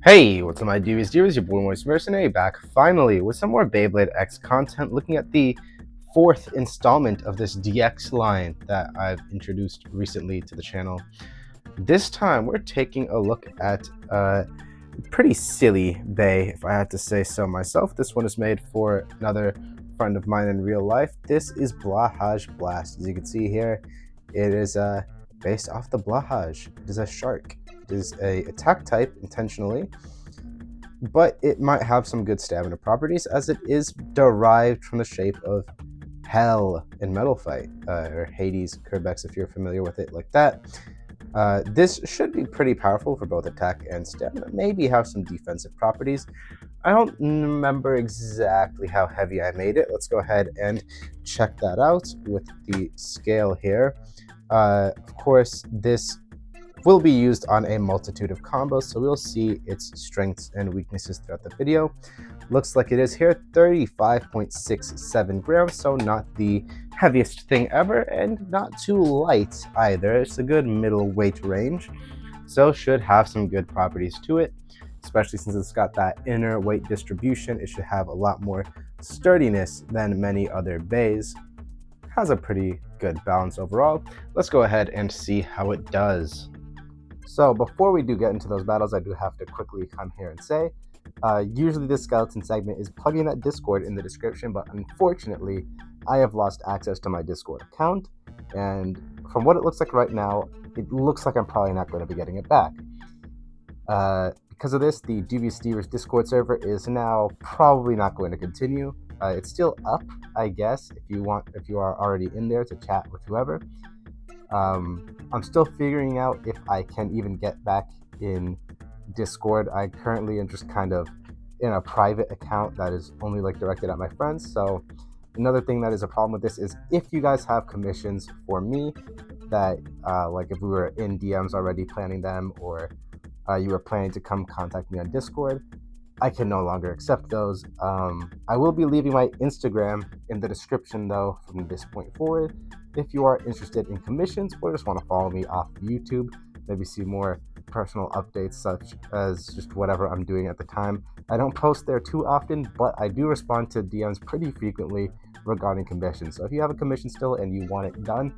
Hey, what's up my dudes? Your boy Moist Mercenary back finally with some more Beyblade X content, looking at the fourth installment of this DX line that I've introduced recently to the channel. This time we're taking a look at a pretty silly Bey, if I had to say so myself. This one is made for another friend of mine in real life. This is Blahaj Blast. As you can see here, it is based off the Blahaj. It is a shark. It is a attack type intentionally, but it might have some good stamina properties as it is derived from the shape of Hell in Metal Fight, or Hades Kerbex if you're familiar with it like that. This should be pretty powerful for both attack and stamina, maybe have some defensive properties. I don't remember exactly how heavy I made it. Let's go ahead and check that out with the scale here. Of course, this will be used on a multitude of combos, so we'll see its strengths and weaknesses throughout the video. Looks like it is here 35.67 grams, so not the heaviest thing ever and not too light either. It's a good middle weight range, so should have some good properties to it, especially since it's got that inner weight distribution. It should have a lot more sturdiness than many other Beys. Has a pretty good balance overall. Let's go ahead and see how it does. So before we do get into those battles, I do have to quickly come here and say, usually this skeleton segment is plugging that Discord in the description, but unfortunately, I have lost access to my Discord account, and from what it looks like right now, it looks like I'm probably not going to be getting it back. Because of this, the Dubious Stever's Discord server is now probably not going to continue. It's still up, I guess, if you are already in there to chat with whoever. I'm still figuring out if I can even get back in Discord. I currently am just kind of in a private account that is only like directed at my friends. So another thing that is a problem with this is if you guys have commissions for me that like if we were in DMs already planning them, or you were planning to come contact me on Discord, I can no longer accept those. I will be leaving my Instagram in the description though from this point forward. If you are interested in commissions or just want to follow me off YouTube, maybe see more personal updates such as just whatever I'm doing at the time. I don't post there too often, but I do respond to DMs pretty frequently regarding commissions. So if you have a commission still and you want it done,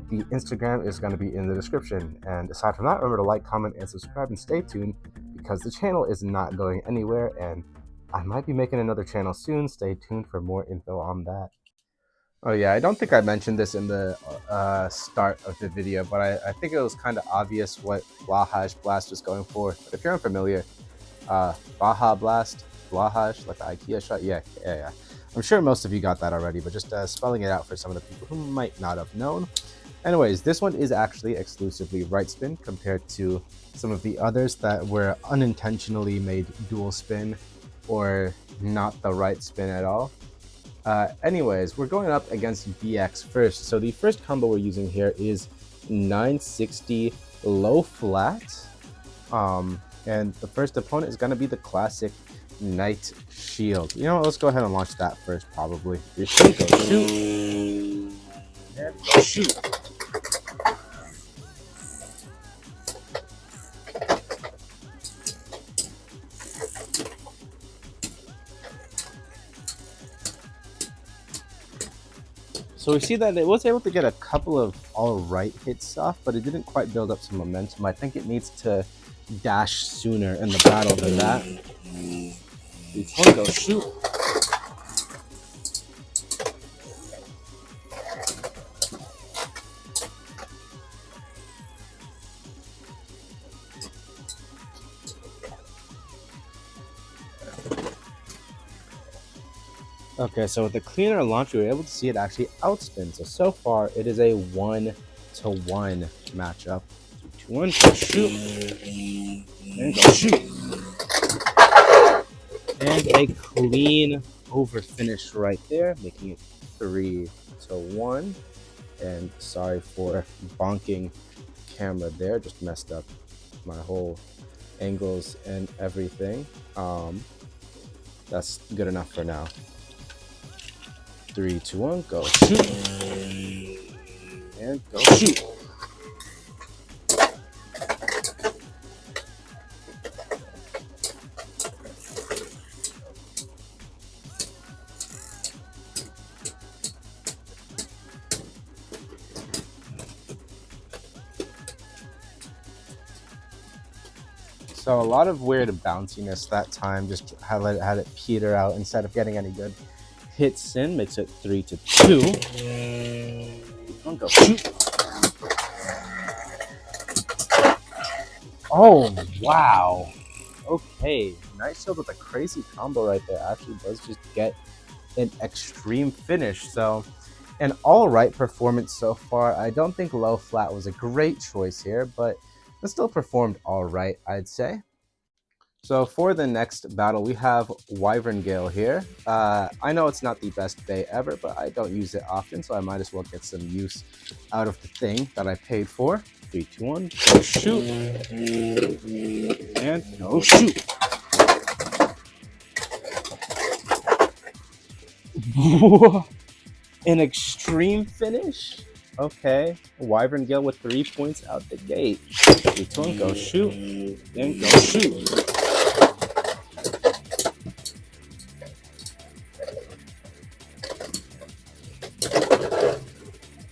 the Instagram is going to be in the description. And aside from that, remember to like, comment, and subscribe, and stay tuned because the channel is not going anywhere and I might be making another channel soon. Stay tuned for more info on that. Oh yeah, I don't think I mentioned this in the start of the video, but I think it was kind of obvious what Blahaj Blast was going for. But if you're unfamiliar, Blahaj Blast, Blahaj, like the IKEA shot, yeah. I'm sure most of you got that already, but just spelling it out for some of the people who might not have known. Anyways, this one is actually exclusively right spin compared to some of the others that were unintentionally made dual spin or not the right spin at all. Anyways, we're going up against DX first. So the first combo we're using here is 960 low flat. And the first opponent is going to be the classic Knight Shield. You know what, let's go ahead and launch that first probably. Your shoot, go shoot. And go shoot. So we see that it was able to get a couple of all right hits off, but it didn't quite build up some momentum. I think it needs to dash sooner in the battle than that. Before go shoot. Okay, so with the cleaner launch, we were able to see it actually outspin. So far, it is a 1-to-1 matchup. 2-1, go shoot. And go shoot. And a clean over finish right there, making it 3-to-1. And sorry for bonking camera there, just messed up my whole angles and everything. That's good enough for now. 3, 2, 1, go shoot. And go shoot. So a lot of weird bounciness that time, just had it peter out instead of getting any good hits in. Makes it 3-2. Don't go shoot. Oh, wow. Okay, nice job with a crazy combo right there. Actually does just get an extreme finish. So an all right performance so far. I don't think low flat was a great choice here, but it still performed all right, I'd say. So for the next battle, we have Wyvern Gale here. I know it's not the best bay ever, but I don't use it often, so I might as well get some use out of the thing that I paid for. 3, 2, 1, go shoot. And go shoot. An extreme finish? Okay. Wyvern Gale with 3 points out the gate. 3, 2, 1, go shoot. And go shoot.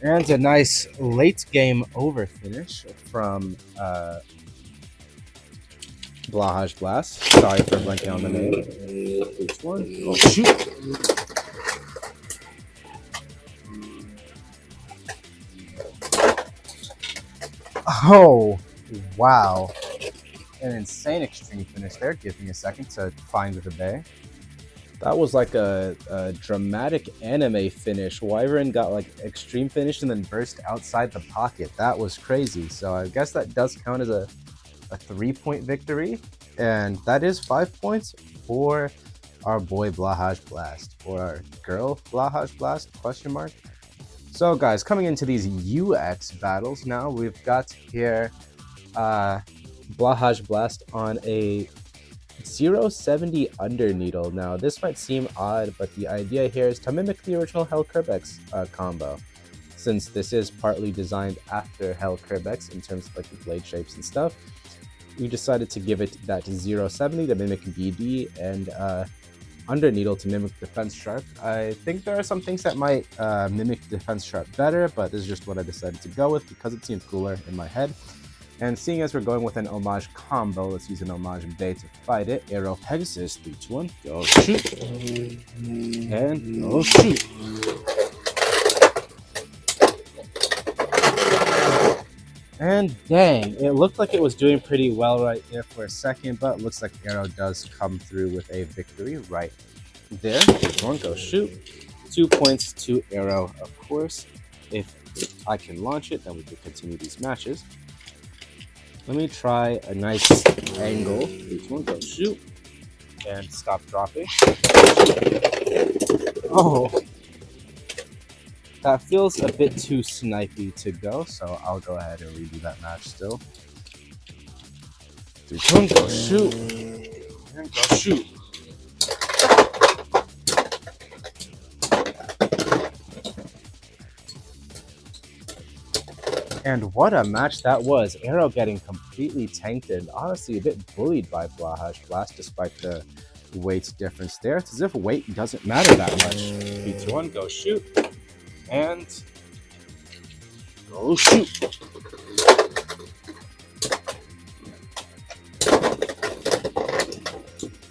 And a nice late game over finish from Blahaj Blast. Sorry for blanking on the name. 3, 2, 1, go shoot. Oh, wow. An insane extreme finish there. Give me a second to find the bay. That was like a dramatic anime finish. Wyvern got like extreme finish and then burst outside the pocket. That was crazy. So I guess that does count as a 3-point victory. And that is 5 points for our boy Blahaj Blast. Or our girl Blahaj Blast, question mark. So guys, coming into these UX battles now, we've got here Blahaj Blast on a 070 under needle. Now this might seem odd, but the idea here is to mimic the original Hell Kerbex combo, since this is partly designed after Hell Kerbex in terms of like the blade shapes and stuff. We decided to give it that 070 to mimic BD and under needle to mimic defense sharp. I think there are some things that might mimic defense sharp better, but this is just what I decided to go with because it seems cooler in my head. And seeing as we're going with an homage combo, let's use an homage bay to fight it. Arrow Pegasus, 3, 2, 1, go shoot. And go shoot. And dang, it looked like it was doing pretty well right there for a second, but looks like Arrow does come through with a victory right there. 3, 2, 1, go shoot. 2 points to Arrow, of course. If I can launch it, then we can continue these matches. Let me try a nice angle. 3, 2, 1, go shoot. And stop dropping. Oh, that feels a bit too snipey to go, so I'll go ahead and redo that match still. 3, 2, 1, go shoot. And go shoot. And what a match that was. Arrow getting completely tanked and honestly a bit bullied by Blahaj Blast despite the weight difference there. It's as if weight doesn't matter that much. 3, 2, 1, go shoot. And go shoot.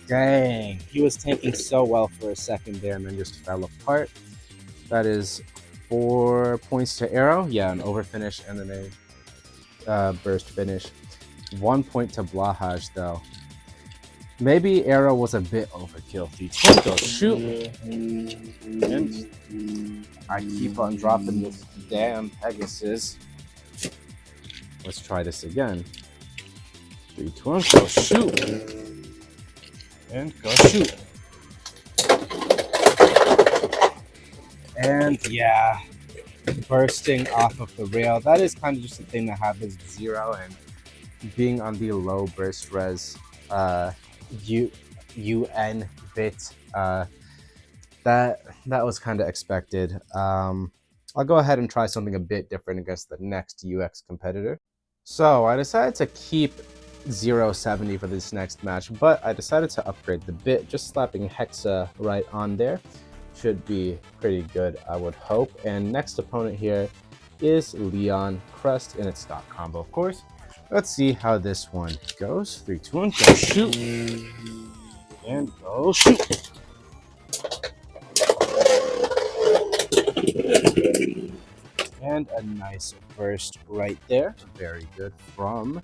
Dang, he was tanking so well for a second there and then just fell apart. That is 4 points to Arrow. Yeah, an over finish and then a burst finish. 1 point to Blahaj though. Maybe Arrow was a bit overkill. 3, 2, 1, go shoot. And I keep on dropping this damn Pegasus. Let's try this again. 3, 2, 1, go shoot. And go shoot. And yeah, bursting off of the rail. That is kind of just a thing that happens with Zero, and being on the low burst res UN bit, that was kind of expected. I'll go ahead and try something a bit different against the next UX competitor. So I decided to keep 070 for this next match, but I decided to upgrade the bit, just slapping Hexa right on there. Should be pretty good, I would hope. And next opponent here is Leon Crest in its stock combo, of course. Let's see how this one goes. 3, 2, 1, go shoot. And go shoot. And a nice burst right there. Very good from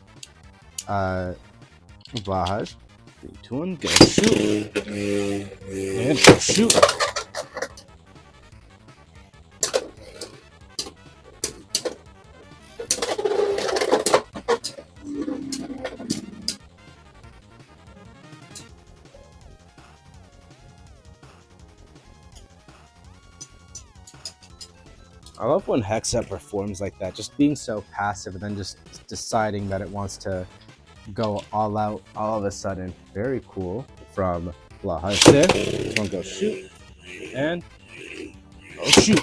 Blahaj. 3, 2, 1, go shoot. And go shoot. I love when Hexa performs like that, just being so passive and then just deciding that it wants to go all out all of a sudden. Very cool from Blahaj there. One go shoot and go shoot.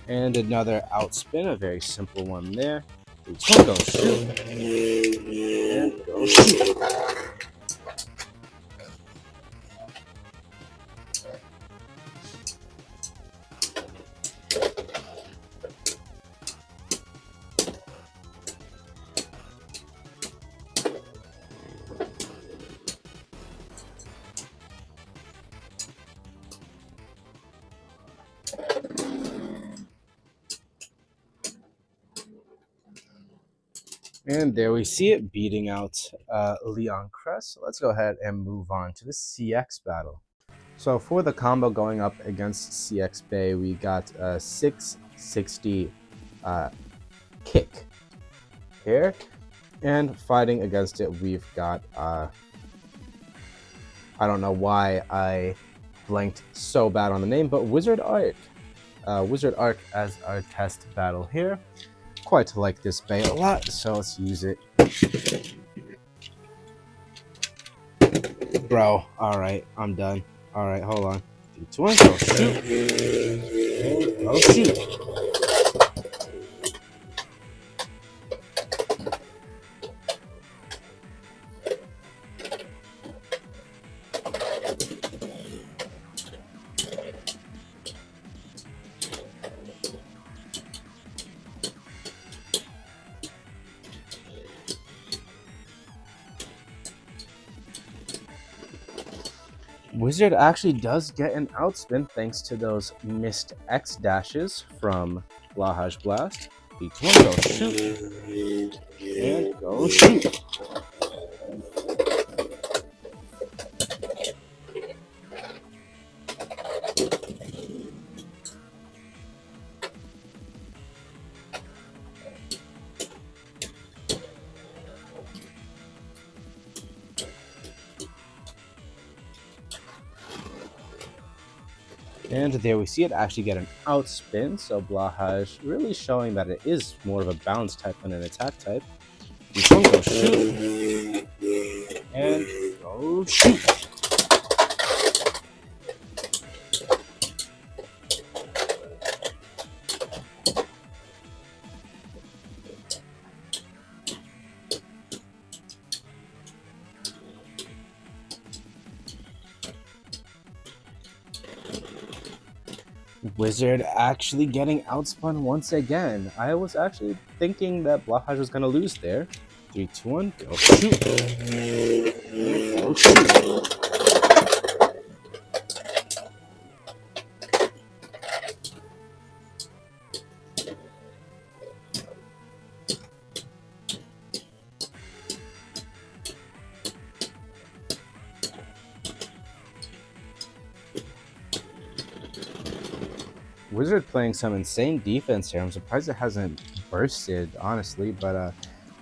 And another outspin, a very simple one there. Go shoot and go shoot. And there we see it beating out Leon Crest. So let's go ahead and move on to the CX battle. So for the combo going up against CX Bay, we got a 660 kick here. And fighting against it, we've got, I don't know why I blanked so bad on the name, but Wizard Arc. Wizard Arc as our test battle here. Quite like this bay a lot, so let's use it. Bro, alright, I'm done. Alright, hold on. 3, 2, 1, go shoot. Go shoot. Wizard actually does get an outspin thanks to those missed X dashes from Blahaj Blast. 3, 2, 1, go shoot. And go shoot. And there we see it actually get an outspin, so Blahaj really showing that it is more of a bounce type than an attack type. This one go shoot. And go shoot. Wizard actually getting outspun once again. I was actually thinking that Blahaj was going to lose there. 3, 2, 1, go shoot. Go shoot. Wizard playing some insane defense here. I'm surprised it hasn't bursted, honestly, but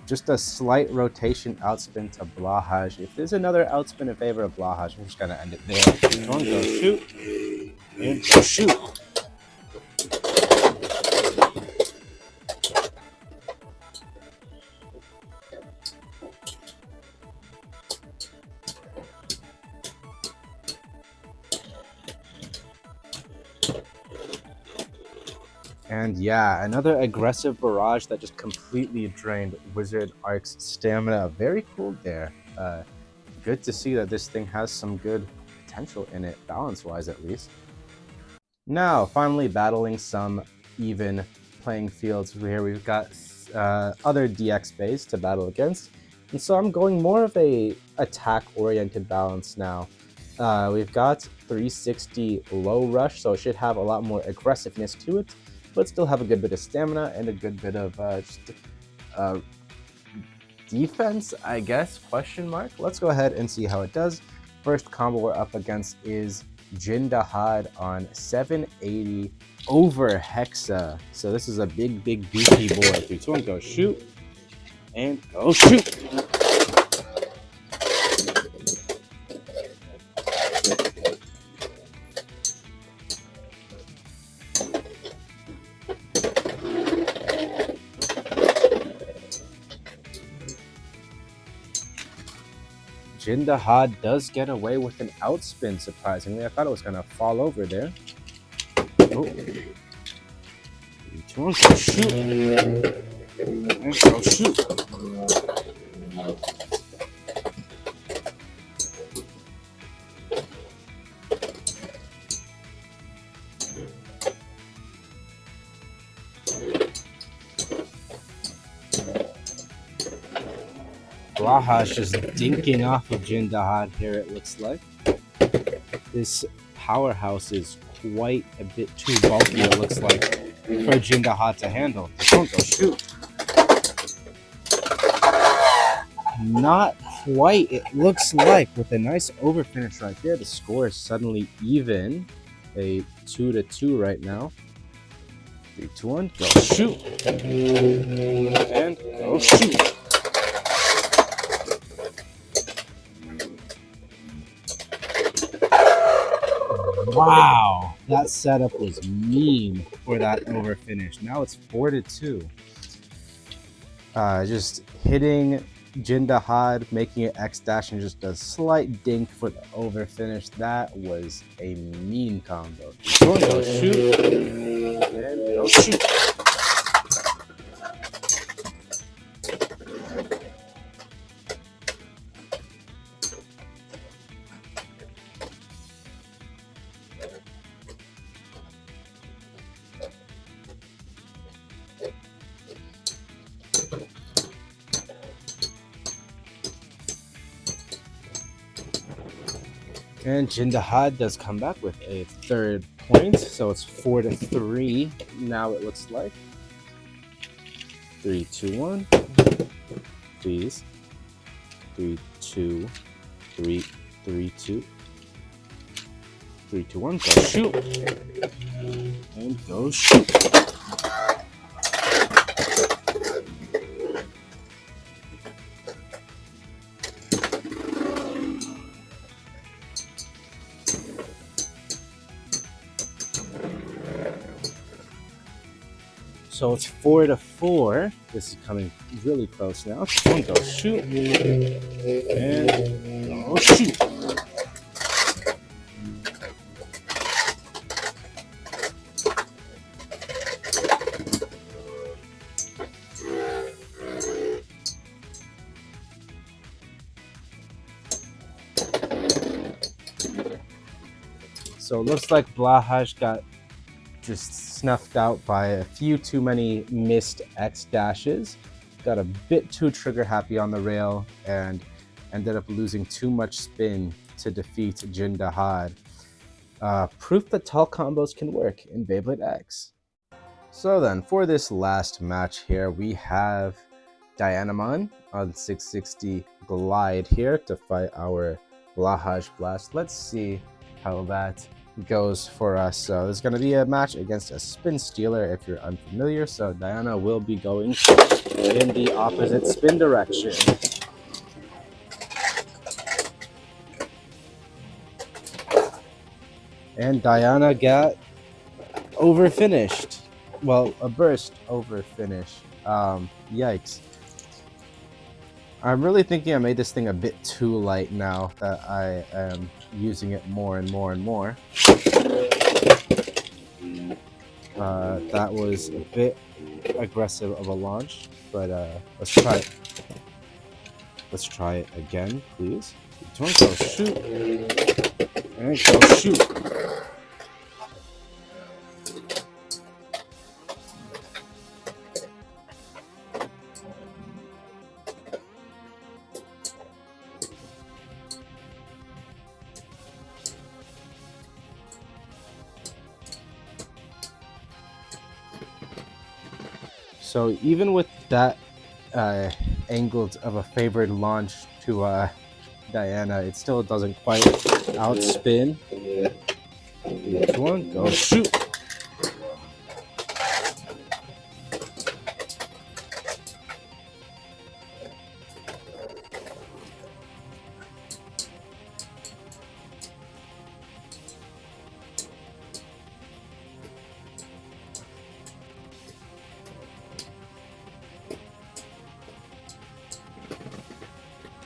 just a slight rotation outspin to Blahaj. If there's another outspin in favor of Blahaj, I'm just going to end it there. One, go shoot. And go shoot. And yeah, another aggressive barrage that just completely drained Wizard Ark's stamina. Very cool there. Good to see that this thing has some good potential in it, balance-wise at least. Now, finally battling some even playing fields here. We've got other DX base to battle against. And so I'm going more of a attack-oriented balance now. We've got 360 low rush, so it should have a lot more aggressiveness to it, but still have a good bit of stamina and a good bit of defense, I guess, question mark. Let's go ahead and see how it does. First combo we're up against is Jin Dahad on 780 over Hexa. So this is a big beefy boy. 3, 2, 1, go shoot. And go shoot. Jin Dahad does get away with an outspin, surprisingly. I thought it was going to fall over there. Oh. 3, 2, 1, go shoot. And go shoot. Blahaj just dinking off of Jin Dahad here, it looks like. This powerhouse is quite a bit too bulky, it looks like, for Jin Dahad to handle. Don't go shoot. Not quite, it looks like, with a nice overfinish right there. The score is suddenly even. A 2-2 right now. 3, 2, 1, go shoot. And go shoot. Wow, that setup was mean for that overfinish. Now it's 4-2. Just hitting Jin Dahad, making it X dash, and just a slight dink for the overfinish. That was a mean combo. Go shoot. And go shoot. And Jin Dahad does come back with a third point, so it's 4-3 now it looks like. 3, 2, 1. Please. 3, 2, 3, 3, 2. 3, 2, 1, go shoot. And go shoot. So it's 4-4. This is coming really close now. One, go shoot. And go shoot. So it looks like Blahaj got just snuffed out by a few too many missed X dashes. Got a bit too trigger happy on the rail and ended up losing too much spin to defeat Jin Dahad. Proof that tall combos can work in Beyblade X. So then, for this last match here, we have Dianamon on 660 Glide here to fight our Blahaj Blast. Let's see how that goes for us. So there's going to be a match against a spin stealer if you're unfamiliar. So Diana will be going in the opposite spin direction. And Diana got overfinished. Well, a burst overfinish. Yikes. I'm really thinking I made this thing a bit too light now that I am using it more and more and more. That was a bit aggressive of a launch, but let's try it. Let's try it again, please. Don't go shoot. And go shoot. So even with that angled of a favored launch to Diana, it still doesn't quite outspin. Each one, go shoot.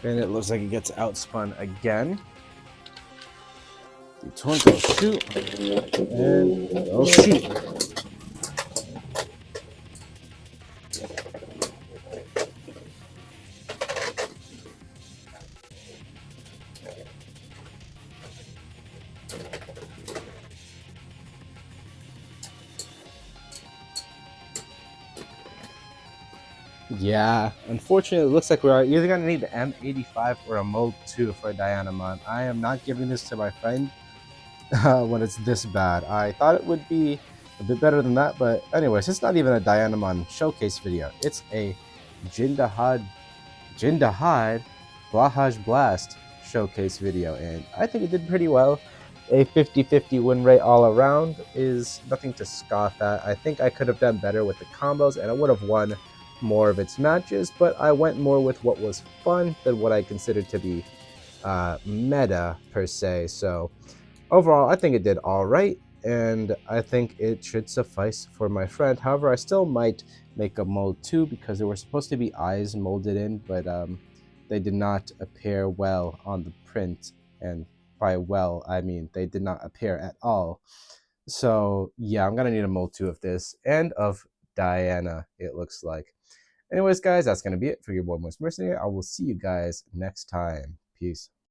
And it looks like it gets outspun again. Each one, go shoot. And go shoot. Yeah, unfortunately, it looks like we're either going to need the M85 or a Mode 2 for Dianamon. I am not giving this to my friend when it's this bad. I thought it would be a bit better than that, but anyways, it's not even a Dianamon showcase video. It's a Jindahad Blahaj Blast showcase video, and I think it did pretty well. A 50-50 win rate all around is nothing to scoff at. I think I could have done better with the combos, and I would have won more of its matches, but I went more with what was fun than what I considered to be meta per se. So overall, I think it did all right, and I think it should suffice for my friend. However, I still might make a mold 2 because there were supposed to be eyes molded in, but they did not appear well on the print, and by well, I mean they did not appear at all. So yeah, I'm gonna need a mold 2 of this and of Diana, it looks like. Anyways, guys, that's gonna be it for your boy Moist Mercenary. I will see you guys next time. Peace.